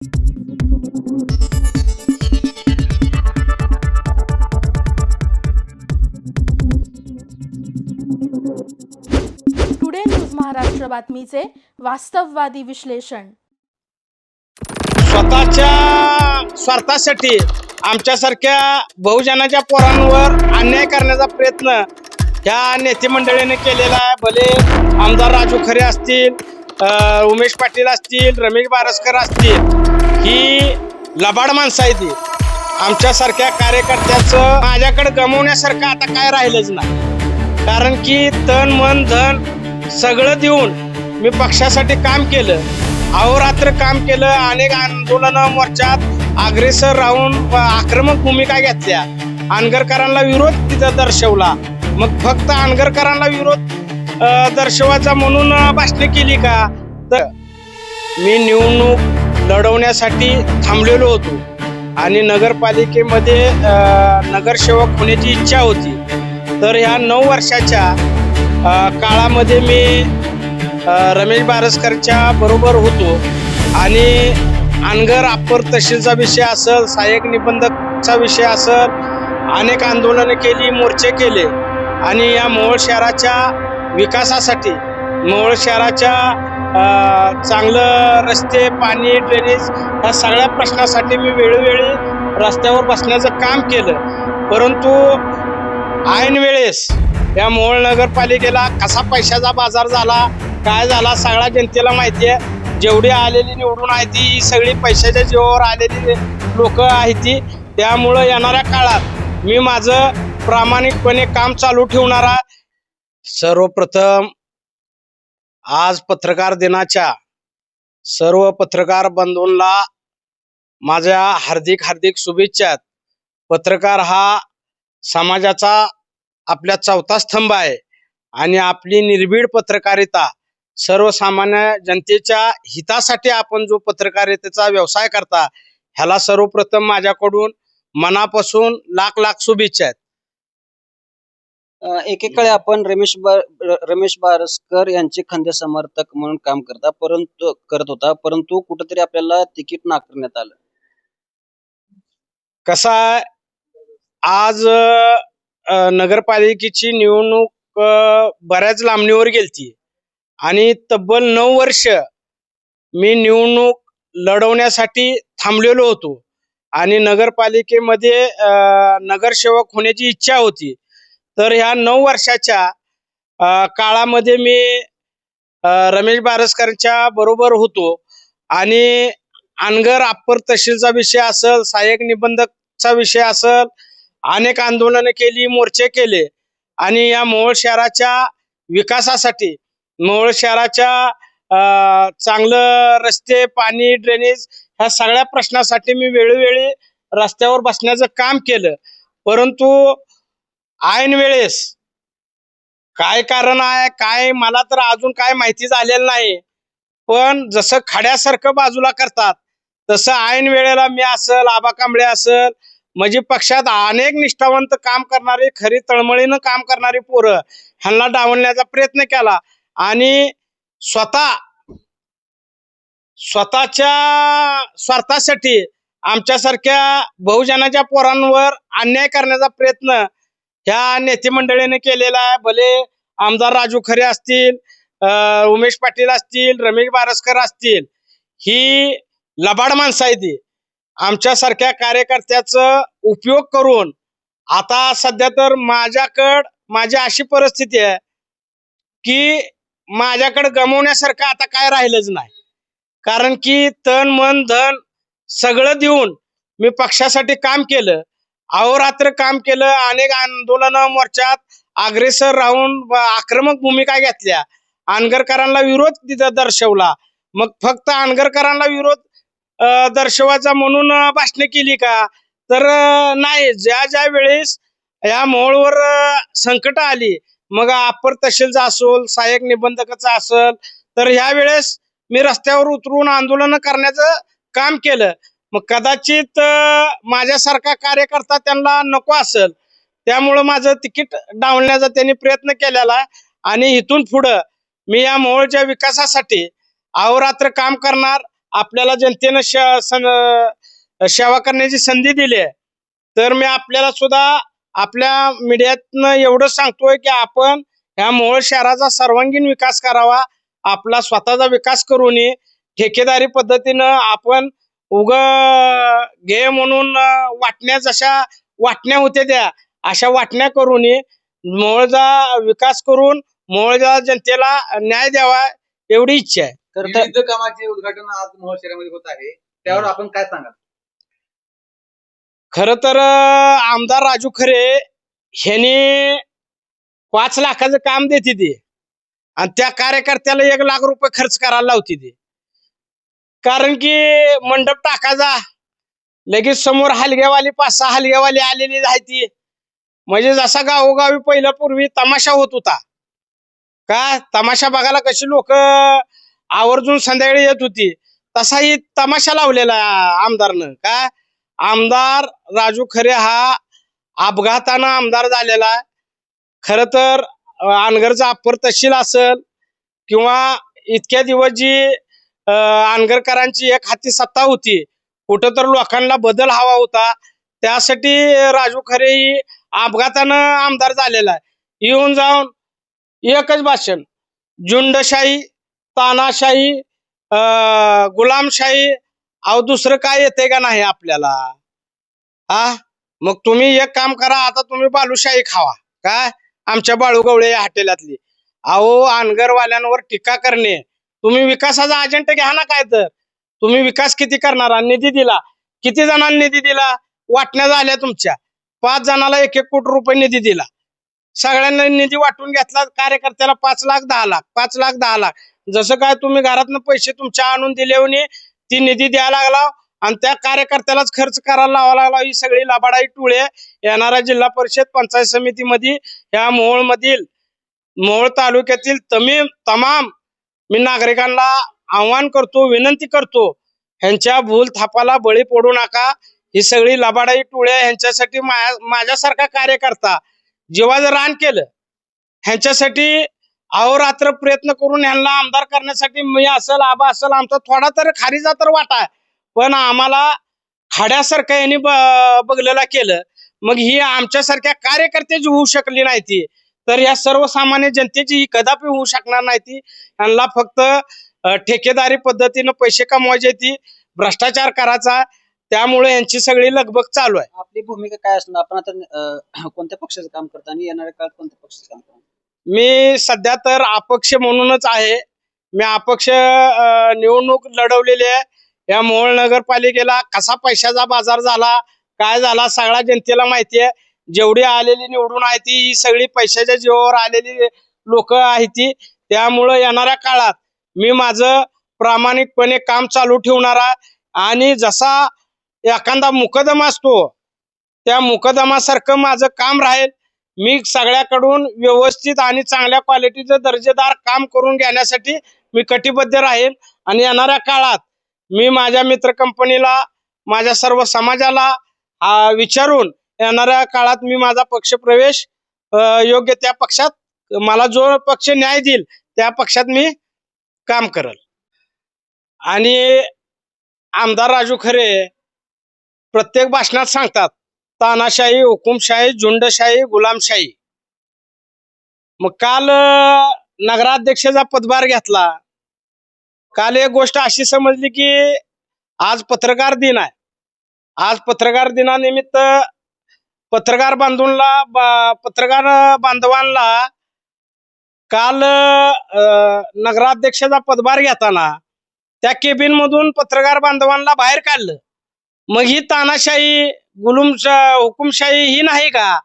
Today news Maharashtra बातमीचे वास्तववादी विश्लेषण. स्वतःच्या स्वार्थासाठी आमच्यासारख्या बहुजनाच्या पोरांवर अन्याय करण्याचा प्रयत्न ह्या नेते मंडळीने केलेला आहे. भले आमदार राजू खरे असतील, उमेश पाटील असतील, रमेश बारसकर असतील, ही लबाड माणसं आहे ती. आमच्यासारख्या कार्यकर्त्याचं माझ्याकडे गमवण्यासारखं आता काय राहिलंच नाही. कारण की तन मन धन सगळं देऊन मी पक्षासाठी काम केलं, अहोरात्र काम केलं. अनेक आंदोलनं मोर्चात अग्रेसर राहून आक्रमक भूमिका घेतल्या. आनगरकरांना विरोध तिथं दर्शवला. मग फक्त आनगरकरांना विरोध दर्शवायचा म्हणून भाषणे केली का? तर मी निवडणूक लढवण्यासाठी थांबलेलो होतो आणि नगरपालिकेमध्ये नगरसेवक होण्याची इच्छा होती. तर ह्या 9 वर्षाच्या काळामध्ये मी रमेश बारसकरच्या बरोबर होतो आणि अनगर अप्पर तहसीलचा विषय असेल, सहाय्यक निबंधकचा विषय असेल, अनेक आंदोलनं केली, मोर्चे केले आणि या मोहोळ शहराच्या विकासासाठी, मोहोळ शहराच्या चांगलं रस्ते, पाणी, ड्रेनेज या सगळ्या प्रश्नासाठी मी वेळोवेळी रस्त्यावर बसण्याचं काम केलं. परंतु ऐन वेळेस या मोहोळ नगरपालिकेला कसा पैशाचा बाजार झाला, काय झाला सगळ्या जनतेला माहिती आहे. जेवढी आलेली निवडून आहे ती सगळी पैशाच्या जीवावर आलेली लोक आहेत ती. त्यामुळं येणाऱ्या काळात मी माझं प्रामाणिकपणे काम चालू ठेवणारा. सर्वप्रथम आज पत्रकार दिनाच्या सर्व पत्रकार बंधूंना माझ्या हार्दिक शुभेच्छा. पत्रकार हा समाजाचा आपल्या चौथा स्तंभ आहे आणि आपली निर्भीड पत्रकारिता सर्वसामान्य जनतेच्या हितासाठी आपण जो पत्रकारितेचा व्यवसाय करता, ह्याला सर्वप्रथम माझ्याकडून मनापासून लाख शुभेच्छा आहेत. एकेकाळी आपण रमेश बारसकर यांचे खंदे समर्थक म्हणून काम करत होता, परंतु कुठेतरी आपल्याला तिकीट नाकारण्यात आलं. कसा आहे, आज नगरपालिकेची निवडणूक बऱ्याच लांबणीवर गेलती आणि तब्बल 9 वर्ष मी निवडणूक लढवण्यासाठी थांबलेलो होतो आणि नगरपालिकेमध्ये नगरसेवक होण्याची इच्छा होती. तर ह्या 9 वर्षाच्या काळामध्ये मी रमेश बारसकरच्या बरोबर होतो आणि अनगर अप्पर तहसीलचा विषय असेल, सहाय्यक निबंधकचा विषय असेल, अनेक आंदोलनं केली, मोर्चे केले आणि या मोहोळ शहराच्या विकासासाठी, मोहोळ शहराच्या चांगलं रस्ते, पाणी, ड्रेनेज ह्या सगळ्या प्रश्नासाठी मी वेळोवेळी रस्त्यावर बसण्याचं काम केलं. परंतु ऐन वेळेस काय कारण आहे काय मला तर अजून काय माहिती झालेलं नाही. पण जसं खड्यासारखं बाजूला करतात तसं ऐन वेळेला मी असेल, आबा कांबळे असेल, म्हणजे पक्षात अनेक निष्ठावंत काम करणारे, खरी तळमळीनं काम करणारी पोरं ह्यांना डावलण्याचा प्रयत्न केला आणि स्वतःच्या स्वार्थासाठी आमच्यासारख्या बहुजनाच्या पोरांवर अन्याय करण्याचा प्रयत्न ह्या नेते मंडळीने केलेला आहे. भले आमदार राजू खरे असतील, उमेश पाटील असतील, रमेश बारसकर असतील, ही लबाड माणसं आहे ती. आमच्यासारख्या कार्यकर्त्याचं उपयोग करून आता सध्या तर माझी अशी परिस्थिती आहे की माझ्याकडे गमवण्यासारखं आता काय राहिलंच नाही. कारण की तन मन धन सगळं देऊन मी पक्षासाठी काम केलं, अहोरात्र काम केलं. अनेक आंदोलनं मोर्चात अग्रेसर राहून आक्रमक भूमिका घेतल्या. आनगरकरांना विरोध तिथं दर्शवला. मग फक्त आनगरकरांना विरोध दर्शवायचा म्हणून भाषणे केली का? तर नाही. ज्या वेळेस या मोहोळवर संकट आली, मग अप्पर तहसीलचा असेल, सहाय्यक निबंधकाचा असेल, तर ह्या वेळेस मी रस्त्यावर उतरून आंदोलन करण्याचं काम केलं. मग कदाचित माझ्यासारखा कार्यकर्ता त्यांना नको असेल, त्यामुळं माझं तिकीट डावलण्याचा त्यांनी प्रयत्न केलेला आहे. आणि इथून पुढं मी या मोहोळच्या विकासासाठी अहोरात्र काम करणार आपल्याला जनतेनं सेवा करण्याची संधी दिली आहे, तर मी आपल्याला सुद्धा आपल्या मीडियातनं एवढं सांगतोय की आपण ह्या मोहोळ शहराचा सर्वांगीण विकास करावा. आपला स्वतःचा विकास करू नये. ठेकेदारी पद्धतीनं आपण घे म्हणून वाटण्या जशा वाटण्या होत्या त्या अशा वाटण्या करू नये. मोहोळचा विकास करून मोहोळच्या जनतेला न्याय द्यावा एवढी इच्छा आहे. तर कामाचे उद्घाटन आज मोहोळ शहरामध्ये होत आहे, त्यावर आपण काय सांगाल? खर तर आमदार राजू खरे ह्यांनी 5 लाखाचं काम देते ते आणि त्या कार्यकर्त्याला 1 लाख रुपये खर्च करायला लावते ते. कारण की मंडप टाकायचा लगेच समोर हलग्यावाली 5-6 हलग्यावाली आलेली आहे ती. म्हणजे जसा गावोगावी पहिला पूर्वी तमाशा होत होता का, तमाशा बघायला कशी लोक आवर्जून संध्याकाळी येत होती, तसाही तमाशा लावलेला आमदारनं. का आमदार राजू खरे हा अपघातानं आमदार झालेला आहे. खर तर अनगरचा अप्पर तहसील असेल किंवा इतक्या दिवस जी अनगरकरांची एक हाती सत्ता होती, कुठं तर लोकांना बदल हवा होता, त्यासाठी राजू खरे ही अपघातानं आमदार झालेला आहे. येऊन जाऊन एकच भाषण, झुंडशाही, तानाशाही, गुलामशाही, अहो दुसरं काय येतंय का नाही आपल्याला? मग तुम्ही एक काम करा, आता तुम्ही बालुशाही खावा. काय आमच्या बाळूगवळे या हॉटेलातली. अहो अनगरवाल्यांवर टीका करणे, तुम्ही विकासाचा एजंट घ्या ना. काय तर तुम्ही विकास किती करणार? निधी दिला, किती जणांना निधी दिला? वाटण्या झाल्या तुमच्या. 5 जणाला 1-1 कोटी रुपये निधी दिला. सगळ्यांना निधी वाटून घेतला. कार्यकर्त्याला 5 लाख 10 लाख, 5 लाख 10 लाख, जसं काय तुम्ही घरातनं पैसे तुमच्या आणून दिले होणे ती निधी द्यायला लागला आणि त्या कार्यकर्त्यालाच खर्च करायला लावा लागला. ही सगळी लबाडाई टोळे येणाऱ्या जिल्हा परिषद पंचायत समितीमध्ये ह्या मोहोळ तालुक्यातील तमाम मी नागरिकांना आव्हान करतो, विनंती करतो, ह्यांच्या भूल थापाला बळी पडू नका. ही सगळी लबाडाई टोळे ह्यांच्यासाठी माझ्यासारखा कार्यकर्ता जीवाचं रान केलं, ह्यांच्यासाठी अहोरात्र प्रयत्न करून ह्यांना आमदार करण्यासाठी मी असेल, आबा असेल, आमचा थोडा तर खारीचा तर वाटा आहे, पण आम्हाला खाड्यासारखं यांनी बघलेला केलं. मग ही आमच्यासारख्या कार्यकर्त्याची होऊ शकली नाही ती, तर या सर्वसामान्य जनतेची ही कदापि होऊ शकणार नाही ती. यांना फक्त ठेकेदारी पद्धतीनं पैसे कमवायचे, ती भ्रष्टाचार करायचा, त्यामुळे यांची सगळी लगबग चालू आहे. आपली भूमिका काय असणार? आपण आता कोणत्या पक्षाचं काम करता आणि येणाऱ्या काळात कोणत्या पक्षाचं काम करता? मी सध्या तर अपक्ष म्हणूनच आहे. मी अपक्ष निवडणूक लढवलेली आहे. या मोहोळ नगरपालिकेला कसा पैशाचा बाजार झाला, काय झाला, सगळ्या जनतेला माहिती आहे. जेवढी आलेली निवडून आहे ती ही सगळी पैशाच्या जीवावर आलेली लोक आहेत ती. त्यामुळं येणाऱ्या काळात मी माझं प्रामाणिकपणे काम चालू ठेवणार आहे आणि जसा एखादा मुकदमा असतो त्या मुकदमासारखं माझं काम राहील. मी सगळ्याकडून व्यवस्थित आणि चांगल्या क्वालिटीचं दर्जेदार काम करून घेण्यासाठी मी कटिबद्ध राहील आणि येणाऱ्या काळात मी माझ्या मित्र कंपनीला, माझ्या सर्व समाजाला विचारून येणाऱ्या काळात मी माझा पक्ष प्रवेश योग्य त्या पक्षात मला जो पक्ष न्याय देईल त्या पक्षात मी काम करेल. आणि आमदार राजू खरे प्रत्येक भाषणात सांगतात तानाशाही, हुकुमशाही, झुंडशाही, गुलामशाही. मग काल नगराध्यक्षाचा पदभार घेतला. काल एक गोष्ट अशी समजली की आज पत्रकार दिन आहे. आज पत्रकार दिनानिमित्त पत्रकार बांधवांना काल नगराध्यक्षाचा पदभार घेताना त्या केबिन मधून पत्रकार बांधवांना बाहेर काढलं. मग ही तानाशाही, हुकुमशाही ही नाही का?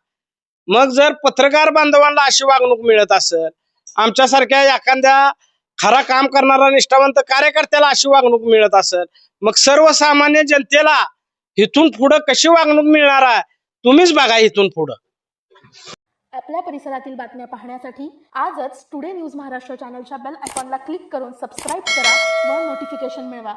मग जर पत्रकार बांधवांना अशी वागणूक मिळत असेल, आमच्यासारख्या एखाद्या खरा काम करणारा निष्ठावंत कार्यकर्त्याला अशी वागणूक मिळत असेल, मग सर्वसामान्य जनतेला इथून पुढं कशी वागणूक मिळणार आहे तुम्हीच बघा. इथून पुढं आपल्या परिसरातील बातम्या पाहण्यासाठी आजच टुडे न्यूज महाराष्ट्र चॅनलच्या बेल आयकॉनला क्लिक करून सबस्क्राईब करा व नोटिफिकेशन मिळवा.